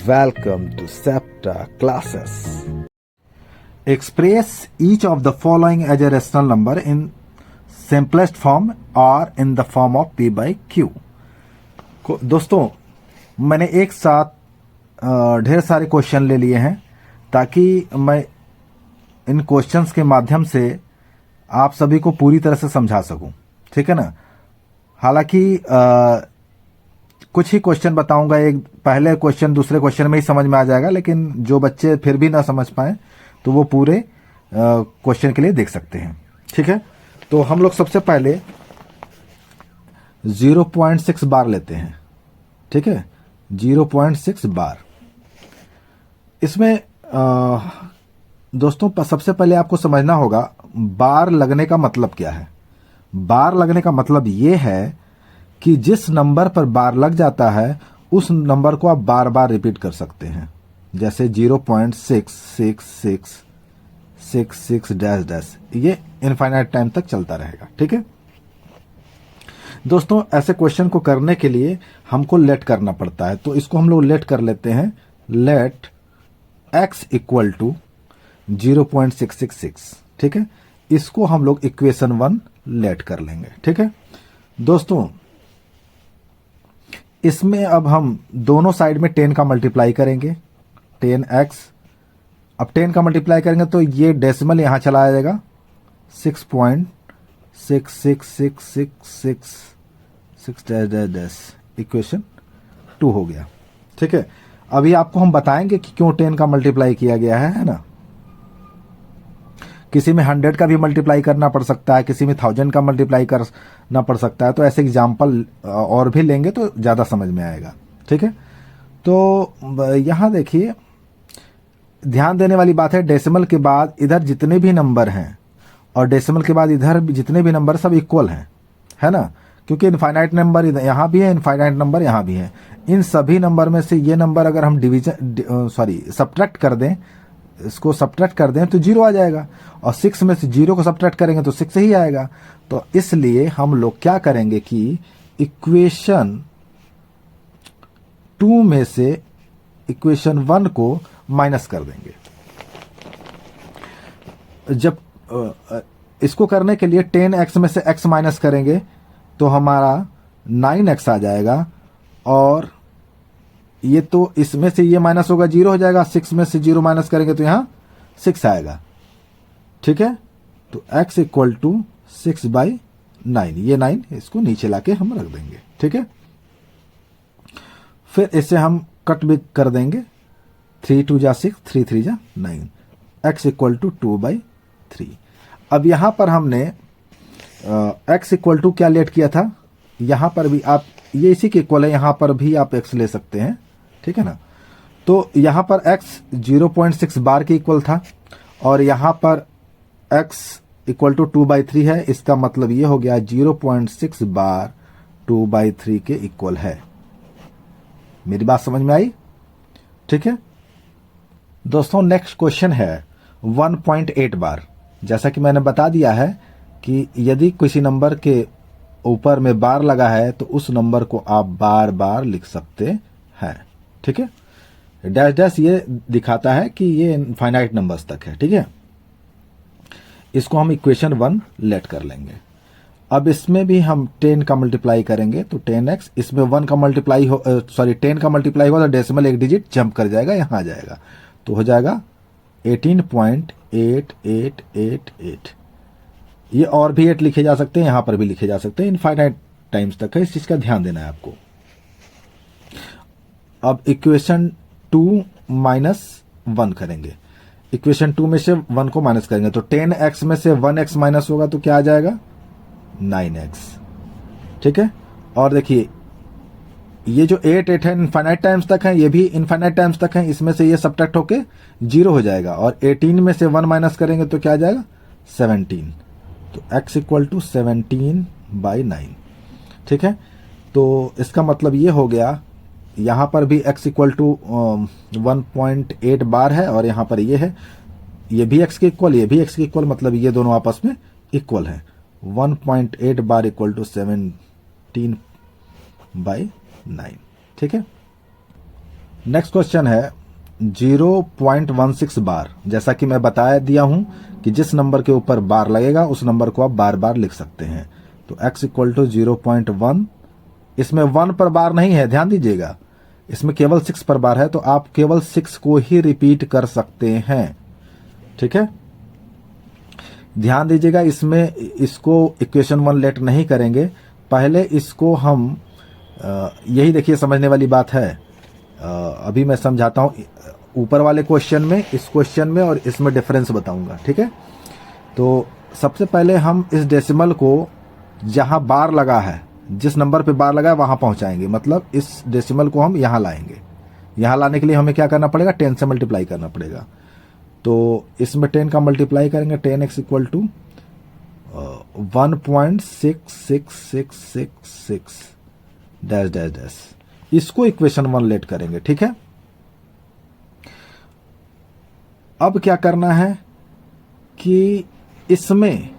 Welcome to SEPTA classes. Express each of the following as a rational number in simplest form or in the form of P by Q. दोस्तों, मैंने एक साथ ढेर सारे question ले लिए हैं ताकि मैं इन क्वेश्चंस के माध्यम से आप सभी को पूरी तरह से समझा सकूं, ठीक है ना। हालांकि कुछ ही क्वेश्चन बताऊंगा, एक पहले क्वेश्चन दूसरे क्वेश्चन में ही समझ में आ जाएगा, लेकिन जो बच्चे फिर भी ना समझ पाए तो वो पूरे क्वेश्चन के लिए देख सकते हैं, ठीक है। तो हम लोग सबसे पहले 0.6 बार लेते हैं, ठीक है। 0.6 बार, इसमें दोस्तों सबसे पहले आपको समझना होगा बार लगने का मतलब क्या है। बार लगने का मतलब ये है कि जिस नंबर पर बार लग जाता है उस नंबर को आप बार बार रिपीट कर सकते हैं। जैसे 0.66666 ये इनफाइनाइट टाइम तक चलता रहेगा, ठीक है। दोस्तों, ऐसे क्वेश्चन को करने के लिए हमको लेट करना पड़ता है, तो इसको हम लोग लेट कर लेते हैं। लेट x इक्वल टू 0.666, ठीक है। इसको हम लोग इक्वेशन 1 लेट कर लेंगे, ठीक है। दोस्तों, इसमें अब हम दोनों साइड में 10 का मल्टीप्लाई करेंगे, 10x। अब 10 का मल्टीप्लाई करेंगे तो ये डेसिमल यहां चला जाएगा, 6.66666 इक्वेशन 2 हो गया, ठीक है। अभी आपको हम बताएंगे कि क्यों 10 का मल्टीप्लाई किया गया है ना। किसी में 100 का भी मल्टीप्लाई करना पड़ सकता है, किसी में 1000 का मल्टीप्लाई करना पड़ सकता है, तो ऐसे एग्जाम्पल और भी लेंगे तो ज़्यादा समझ में आएगा, ठीक है। तो यहाँ देखिए, ध्यान देने वाली बात है, डेसिमल के बाद इधर जितने भी नंबर हैं और डेसिमल के बाद इधर जितने भी नंबर सब इक्वल हैं, है ना। क्योंकि इनफाइनाइट नंबर यहाँ भी है, इनफाइनाइट नंबर यहाँ भी है। इन सभी नंबर में से ये नंबर अगर हम सब्ट्रैक्ट कर दें, इसको सब्ट्रैक्ट कर दें तो 0 आ जाएगा, और 6 में से 0 को सब्ट्रैक्ट करेंगे तो 6 ही आएगा। तो इसलिए हम लोग क्या करेंगे कि इक्वेशन 2 में से इक्वेशन 1 को माइनस कर देंगे। जब इसको करने के लिए 10x में से x माइनस करेंगे तो हमारा 9x आ जाएगा, और ये तो इसमें से ये माइनस होगा, 0 हो जाएगा। 6 में से 0 माइनस करेंगे तो यहां 6 आएगा, ठीक है। तो x इक्वल टू 6/9, ये 9 इसको नीचे लाके हम रख देंगे, ठीक है। फिर इसे हम कट भी कर देंगे, 3 2 जा 6, 3 3 जा 9, x इक्वल टू 2/3। अब यहां पर हमने x इक्वल टू क्या लेट किया था, यहां पर भी आप ये इसी के इक्वल है, यहां पर भी आप x ले सकते हैं, ठीक है ना। तो यहां पर x 0.6 बार के इक्वल था, और यहां पर x इक्वल टू 2/3 है। इसका मतलब ये हो गया 0.6 बार 2/3 के इक्वल है। मेरी बात समझ में आई, ठीक है। दोस्तों, नेक्स्ट क्वेश्चन है 1.8 बार। जैसा कि मैंने बता दिया है कि यदि किसी नंबर के ऊपर में बार लगा है तो उस नंबर को आप बार बार लिख सकते हैं, ठीक है। डैश डैश ये दिखाता है कि ये इनफाइनाइट नंबर्स तक है, ठीक है। इसको हम इक्वेशन 1 लेट कर लेंगे। अब इसमें भी हम 10 का मल्टीप्लाई करेंगे तो 10x, इसमें 1 का मल्टीप्लाई 10 का मल्टीप्लाई होगा तो डेसिमल एक डिजिट जंप कर जाएगा, यहां आ जाएगा, तो हो जाएगा 18.8888। ये और भी 8 लिखे जा सकते हैं, यहां पर भी लिखे जा सकते हैं, इनफाइनाइट टाइम्स तक है। इस चीज का ध्यान देना है आपको। अब इक्वेशन 2 माइनस 1 करेंगे, इक्वेशन 2 में से 1 को माइनस करेंगे तो 10x में से 1x माइनस होगा तो क्या आ जाएगा, 9x, ठीक है। और देखिए, ये जो 8 8 है इनफाइनाइट टाइम्स तक है, ये भी इनफाइनाइट टाइम्स तक है, इसमें से ये सब्ट्रैक्ट होके 0 हो जाएगा, और 18 में से 1 माइनस करेंगे तो क्या आ जाएगा, 17। तो x इक्वल टू 17/9, ठीक है। तो इसका मतलब ये हो गया, यहां पर भी x इक्वल टू 1.8 बार है, और यहां पर ये है, ये भी x के इक्वल, ये भी x के इक्वल, मतलब ये दोनों आपस में इक्वल है। 1.8 बार इक्वल टू 17/9, ठीक है। नेक्स्ट क्वेश्चन है 0.16 बार। जैसा कि मैं बताया दिया हूं कि जिस नंबर के ऊपर बार लगेगा उस नंबर को आप बार बार लिख सकते हैं। तो x इक्वल टू 0.1, इसमें 1 पर बार नहीं है, ध्यान दीजिएगा, इसमें केवल 6 पर बार है, तो आप केवल 6 को ही रिपीट कर सकते हैं। ठीक है, ध्यान दीजिएगा, इसमें इसको इक्वेशन 1 लेट नहीं करेंगे, पहले इसको हम यही देखिए समझने वाली बात है। अभी मैं समझाता हूं, ऊपर वाले क्वेश्चन में, इस क्वेश्चन में और इसमें डिफरेंस बताऊंगा। ठीक है, तो सबसे पहले हम इस डेसिमल को जहां बार लगा है, जिस नंबर पे बार लगा है वहां पहुंचाएंगे, मतलब इस डेसिमल को हम यहां लाएंगे। यहां लाने के लिए हमें क्या करना पड़ेगा, 10 से मल्टीप्लाई करना पड़ेगा। तो इसमें 10 का मल्टीप्लाई करेंगे, 10x equal to 1.6666 dash dash dash, इसको इक्वेशन 1 लेट करेंगे। ठीक है, अब क्या करना है कि इसमें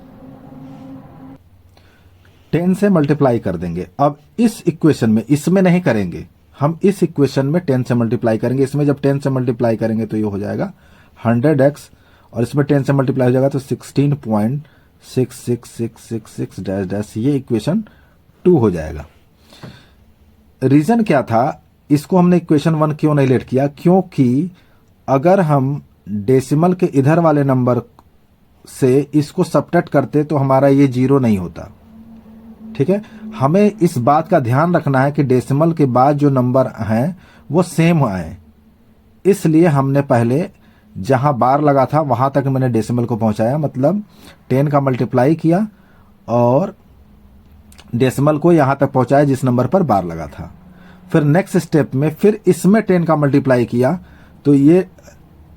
10 से मल्टीप्लाई कर देंगे। अब इस इक्वेशन में, इसमें नहीं करेंगे, हम इस इक्वेशन में 10 से मल्टीप्लाई करेंगे। इसमें जब 10 से मल्टीप्लाई करेंगे तो ये हो जाएगा 100x, और इसमें 10 से मल्टीप्लाई हो जाएगा तो 16.66666 डैश डैश, ये इक्वेशन 2 हो जाएगा। रीजन क्या था, इसको हमने इक्वेशन 1 क्यों नहीं लेट किया, क्योंकि अगर हम डेसिमल के इधर वाले नंबर से इसको सबट्रैक्ट करते तो हमारा ये 0 नहीं होता। ठीक है, हमें इस बात का ध्यान रखना है कि डेसिमल के बाद जो नंबर हैं वो सेम आए, इसलिए हमने पहले जहां बार लगा था वहां तक मैंने डेसिमल को पहुंचाया, मतलब 10 का मल्टीप्लाई किया और डेसिमल को यहां तक पहुंचाया जिस नंबर पर बार लगा था। फिर नेक्स्ट स्टेप में फिर इसमें 10 का मल्टीप्लाई किया, तो ये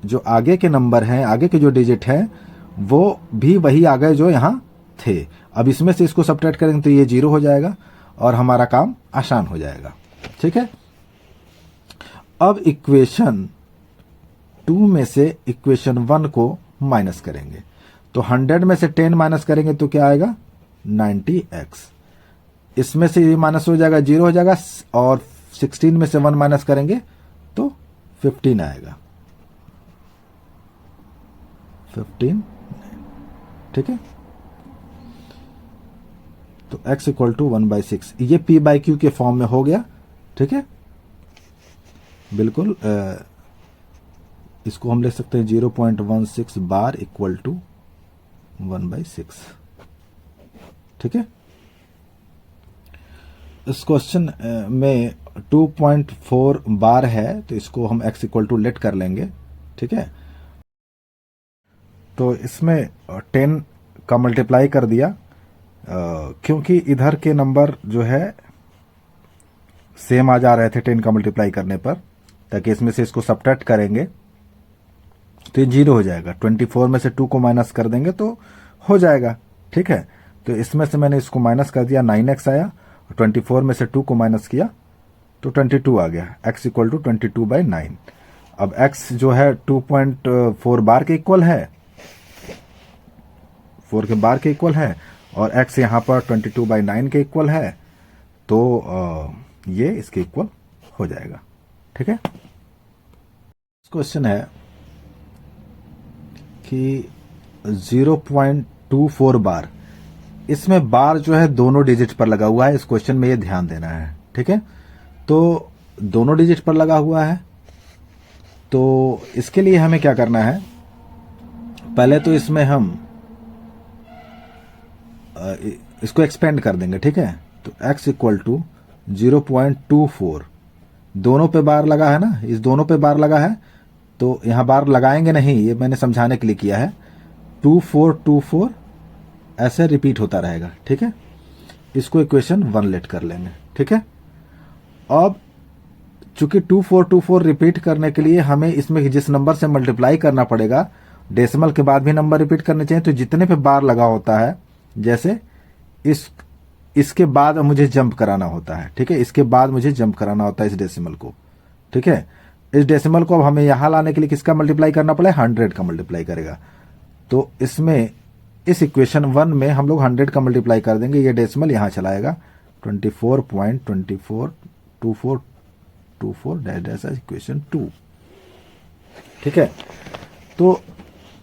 जो आगे के नंबर हैं, आगे के जो डिजिट हैं, वो भी वही आ गए जो यहां थे। अब इसमें से इसको सबट्रैक्ट करेंगे तो ये 0 हो जाएगा और हमारा काम आसान हो जाएगा। ठीक है, अब इक्वेशन 2 में से इक्वेशन 1 को माइनस करेंगे, तो 100 में से 10 माइनस करेंगे तो क्या आएगा, 90x। इसमें से ये माइनस हो जाएगा, 0 हो जाएगा, और 16 में से 1 माइनस करेंगे तो 15 आएगा, 15। ठीक है, तो x इक्वल टू 1/6, ये p/q के फॉर्म में हो गया। ठीक है, बिल्कुल, इसको हम लिख सकते हैं 0.16 बार इक्वल टू 1/6। ठीक है, इस क्वेश्चन में 2.4 बार है, तो इसको हम x इक्वल टू लेट कर लेंगे। ठीक है, तो इसमें 10 का मल्टीप्लाई कर दिया, क्योंकि इधर के नंबर जो है सेम आ जा रहे थे 10 का मल्टीप्लाई करने पर, ताकि इसमें से इसको सबट्रैक्ट करेंगे तो ये 0 हो जाएगा। 24 में से 2 को माइनस कर देंगे तो हो जाएगा। ठीक है, तो इसमें से मैंने इसको माइनस कर दिया, 9x आया, 24 में से 2 को माइनस किया तो 22 आ गया, x इक्वल टू 22/9। अब x जो है 2.4 बार के इक्वल है, 4 के बार के इक्वल है, और x यहाँ पर 22/9 के इक्वल है, तो ये इसके इक्वल हो जाएगा। ठीक है, क्वेश्चन है कि 0.24 बार, इसमें बार जो है दोनों डिजिट पर लगा हुआ है, इस क्वेश्चन में ये ध्यान देना है। ठीक है, तो दोनों डिजिट पर लगा हुआ है, तो इसके लिए हमें क्या करना है, पहले तो इसमें हम इसको एक्सपेंड कर देंगे। ठीक है, तो x इक्वल टू 0.24, दोनों पे बार लगा है ना, इस दोनों पे बार लगा है, तो यहां बार लगाएंगे नहीं, ये मैंने समझाने के लिए किया है। 2424 ऐसे रिपीट होता रहेगा। ठीक है, इसको इक्वेशन 1 लेट कर लेंगे। ठीक है, अब चूंकि 2424 रिपीट करने के लिए हमें इसमें जिस नंबर से मल्टीप्लाई करना पड़ेगा, डेसिमल के बाद भी नंबर रिपीट करने चाहिए, तो जितने पे बार लगा होता है, जैसे इसके बाद मुझे जंप कराना होता है। ठीक है, इसके बाद मुझे जंप कराना होता है इस डेसिमल को। ठीक है, इस डेसिमल को अब हमें यहां लाने के लिए किसका मल्टीप्लाई करना पड़ेगा, 100 का मल्टीप्लाई करेगा। तो इसमें इस इक्वेशन 1 में हम लोग 100 का मल्टीप्लाई कर देंगे, ये डेसिमल यहां चलाएगा, 24.2424 24 डैश डैश एज इक्वेशन 2। ठीक है, तो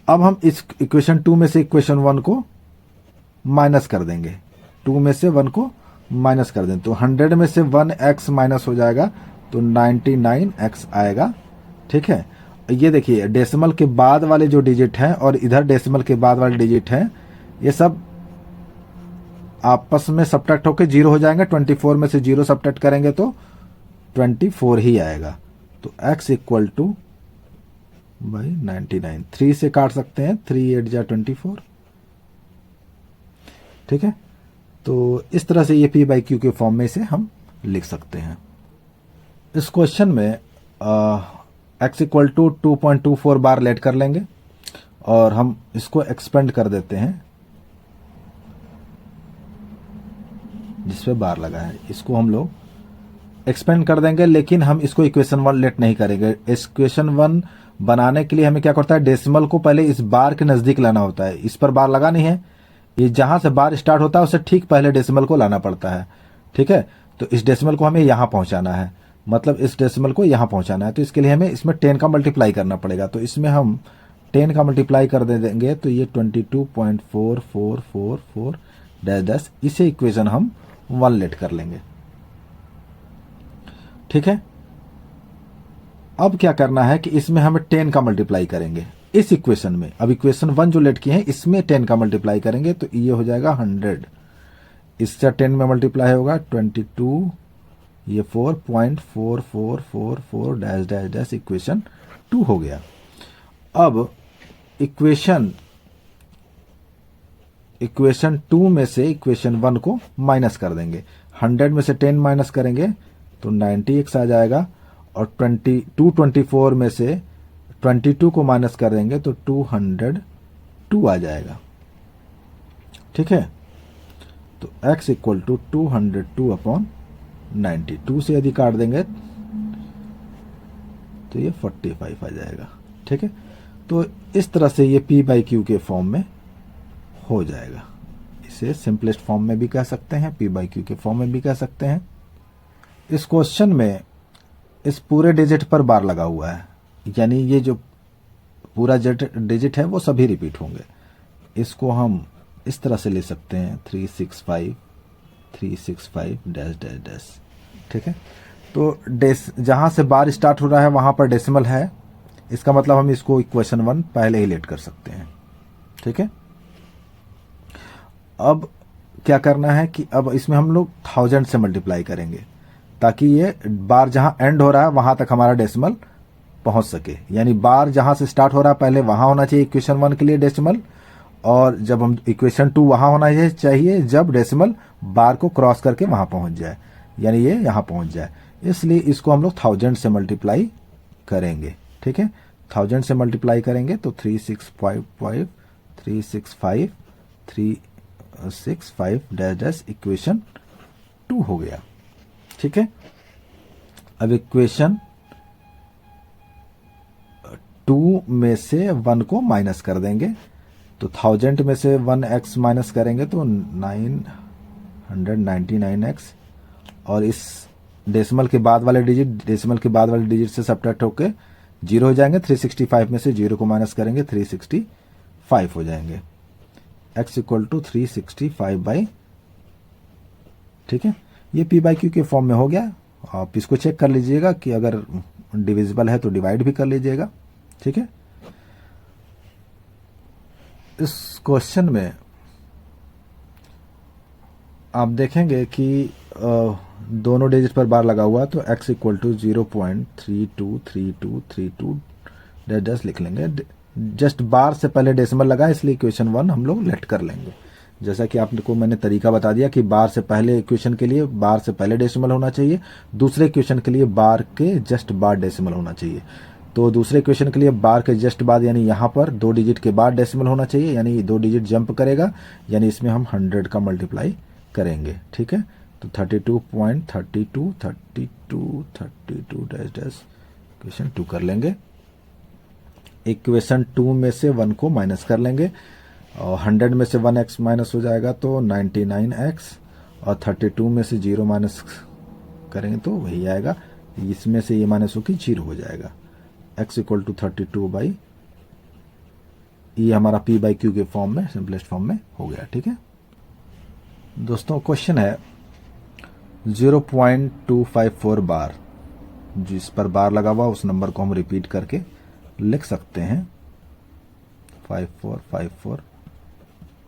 अब हम इस इक्वेशन 2 में से इक्वेशन 1 को माइनस कर देंगे, 2 में से 1 को माइनस कर दें तो 100 में से 1x माइनस हो जाएगा तो 99x आएगा। ठीक है, ये देखिए डेसिमल के बाद वाले जो डिजिट हैं और इधर डेसिमल के बाद वाले डिजिट हैं, ये सब आपस में सब्ट्रैक्ट होकर 0 हो जाएंगे। 24 में से 0 सब्ट्रैक्ट करेंगे तो 24 ही आएगा। तो x इक्वल टू बाई 99, 3 से काट सकते हैं, 3 8 जा 24। ठीक है, तो इस तरह से ये पी बाई क्यू के फॉर्म में इसे हम लिख सकते हैं। इस क्वेश्चन में x इक्वल टू 2.24 बार लेट कर लेंगे और हम इसको एक्सपेंड कर देते हैं, जिस पे बार लगा है इसको हम लोग एक्सपेंड कर देंगे, लेकिन हम इसको इक्वेशन 1 लेट नहीं करेंगे। इक्वेशन 1 बनाने के लिए हमें क्या करता है, डेसिमल को पहले इस बार के नजदीक लाना होता है। इस पर बार लगा नहीं है, ये जहां से बार स्टार्ट होता है उससे ठीक पहले डेसिमल को लाना पड़ता है। ठीक है, तो इस डेसिमल को हमें यहां पहुंचाना है, मतलब इस डेसिमल को यहां पहुंचाना है, तो इसके लिए हमें इसमें 10 का मल्टीप्लाई करना पड़ेगा। तो इसमें हम 10 का मल्टीप्लाई कर दे देंगे तो ये 22.4444 डैश डैश, इसे इक्वेशन हम 1 लेट कर लेंगे। ठीक है, अब क्या करना है कि इसमें हमें 10 का मल्टीप्लाई करेंगे इस इक्वेशन में। अब इक्वेशन 1 जो लेट किए हैं इसमें 10 का मल्टीप्लाई करेंगे तो ये हो जाएगा 100, इससे 10 में मल्टीप्लाई होगा 22, ये 4.4444 डैश डैश डैश इक्वेशन 2 हो गया। अब इक्वेशन 2 में से इक्वेशन 1 को माइनस कर देंगे। 100 में से 10 माइनस करेंगे तो 90x आ जाएगा, और 224 में से 22 को माइनस कर देंगे तो 202 आ जाएगा। ठीक है, तो x इक्वल टू 202 अपॉन 90, 2 से यदि काट देंगे तो ये 45 आ जाएगा। ठीक है, तो इस तरह से ये p बाई क्यू के फॉर्म में हो जाएगा। इसे सिंपलेस्ट फॉर्म में भी कह सकते हैं, p बाई क्यू के फॉर्म में भी कह सकते हैं। इस क्वेश्चन में इस पूरे डिजिट पर बार लगा हुआ है, यानी ये जो पूरा डिजिट है वो सभी रिपीट होंगे। इसको हम इस तरह से ले सकते हैं 365 डैश डैश डैश। ठीक है, तो जहां से बार स्टार्ट हो रहा है वहां पर डेसिमल है, इसका मतलब हम इसको इक्वेशन 1 पहले ही लेट कर सकते हैं। ठीक है, अब क्या करना है कि अब इसमें हम लोग 1000 से मल्टीप्लाई करेंगे ताकि ये बार जहां एंड हो रहा है वहां तक हमारा डेसिमल पहुंच सके। यानी बार जहां से स्टार्ट हो रहा है पहले वहां होना चाहिए इक्वेशन 1 के लिए डेसिमल, और जब हम इक्वेशन 2 वहां होना चाहिए जब डेसिमल बार को क्रॉस करके वहां पहुंच जाए, यानी ये यहां पहुंच जाए। इसलिए इसको हम लोग 1000 से मल्टीप्लाई करेंगे। ठीक है, 1000 से मल्टीप्लाई करेंगे तो 365 डैश डैश इक्वेशन 2 हो गया। ठीक है, अब इक्वेशन 2 में से 1 को माइनस कर देंगे तो 1000 में से 1x माइनस करेंगे तो 999x, और इस डेसिमल के बाद वाले डिजिट से सब्ट्रैक्ट होकर 0 हो जाएंगे। 365 में से 0 को माइनस करेंगे 365 हो जाएंगे। x इक्वल टू 365 बाई, ठीक है, ये p बाई क्यू के फॉर्म में हो गया। आप इसको चेक कर लीजिएगा कि अगर डिविजिबल है तो डिवाइड भी कर लीजिएगा। ठीक है, इस क्वेश्चन में आप देखेंगे कि दोनों डिजिट पर बार लगा हुआ, तो x इक्वल टू 0.323232 डैश लिख लेंगे। जस्ट बार से पहले डेसिमल लगा इसलिए इक्वेशन 1 हम लोग लेट कर लेंगे। जैसा कि आपको मैंने तरीका बता दिया कि बार से पहले इक्वेशन के लिए बार से पहले डेसिमल होना चाहिए, दूसरे इक्वेशन के लिए बार के जस्ट बाद डेसिमल होना चाहिए। तो दूसरे इक्वेशन के लिए बार के जस्ट बाद यानी यहाँ पर 2 डिजिट के बाद डेसिमल होना चाहिए, यानी 2 डिजिट जंप करेगा, यानी इसमें हम 100 का मल्टीप्लाई करेंगे। ठीक है, तो 32.32 डैश डैश इक्वेशन 2 कर लेंगे। इक्वेशन 2 में से 1 को माइनस कर लेंगे और 100 में से 1x माइनस हो जाएगा तो 99x, और 32 में से 0 माइनस करेंगे तो वही आएगा इसमें से ये माइनस होकर 0 हो जाएगा। x इक्वल टू 32 बाई, ये हमारा p बाई क्यू के फॉर्म में, सिंपलेस्ट फॉर्म में हो गया। ठीक है दोस्तों, क्वेश्चन है 0.254 बार, जिस पर बार लगा हुआ उस नंबर को हम रिपीट करके लिख सकते हैं 5454।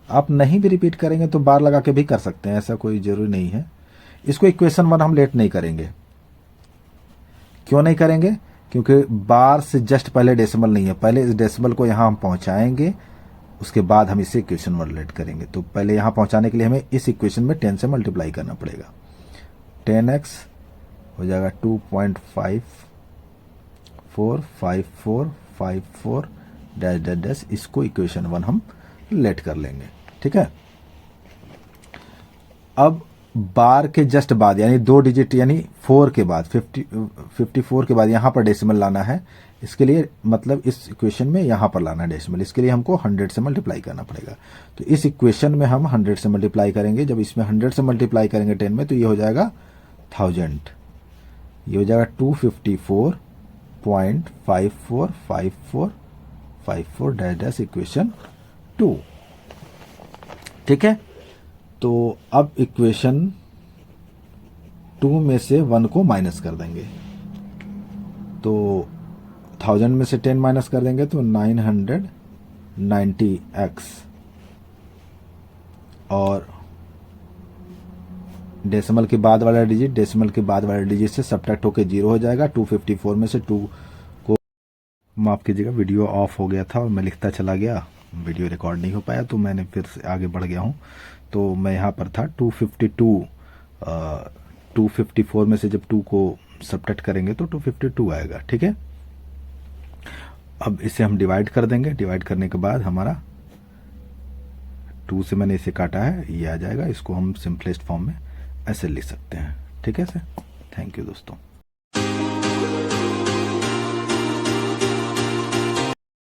आप नहीं भी रिपीट करेंगे तो बार लगा के भी कर सकते हैं, ऐसा कोई जरूरी नहीं है। इसको इक्वेशन 1 हम लेट नहीं करेंगे। क्यों नहीं करेंगे? क्योंकि बार से जस्ट पहले डेसिमल नहीं है, पहले इस डेसिमल को यहां हम पहुंचाएंगे, उसके बाद हम इसे इक्वेशन 1 लेट करेंगे। तो पहले यहां पहुंचाने के लिए हमें इस इक्वेशन में 10 से मल्टीप्लाई करना पड़ेगा। 10x हो जाएगा 2.545454 डैश डैश डैश, इसको इक्वेशन 1 हम लेट कर लेंगे। ठीक है, अब बार के जस्ट बाद यानी 2 डिजिट यानी 4 के बाद 54 के बाद यहां पर डेसिमल लाना है। इसके लिए मतलब इस इक्वेशन में यहां पर लाना है डेसिमल, इसके लिए हमको 100 से मल्टीप्लाई करना पड़ेगा। तो इस इक्वेशन में हम 100 से मल्टीप्लाई करेंगे। जब इसमें 100 से मल्टीप्लाई करेंगे 10 में, तो ये हो जाएगा 1000, ये हो जाएगा 254.545454 डैश डैश इक्वेशन 2। ठीक है, तो अब इक्वेशन 2 में से 1 को माइनस कर देंगे, तो 1000 में से 10 माइनस कर देंगे तो 990x, और डेसिमल के बाद वाला डिजिट डेसिमल के बाद वाले डिजिट से सब्ट्रैक्ट होकर 0 हो जाएगा। 254 में से 2 को, माफ कीजिएगा वीडियो ऑफ हो गया था और मैं लिखता चला गया, वीडियो रिकॉर्ड नहीं हो पाया, तो मैंने फिर से आगे बढ़ गया हूँ। तो मैं यहाँ पर था 254 में से जब 2 को सब्ट्रैक्ट करेंगे तो 252 आएगा। ठीक है, अब इसे हम डिवाइड कर देंगे। डिवाइड करने के बाद हमारा 2 से मैंने इसे काटा है, ये आ जाएगा। इसको हम सिंपलेस्ट फॉर्म में ऐसे लिख सकते हैं। ठीक है सर, थैंक यू दोस्तों।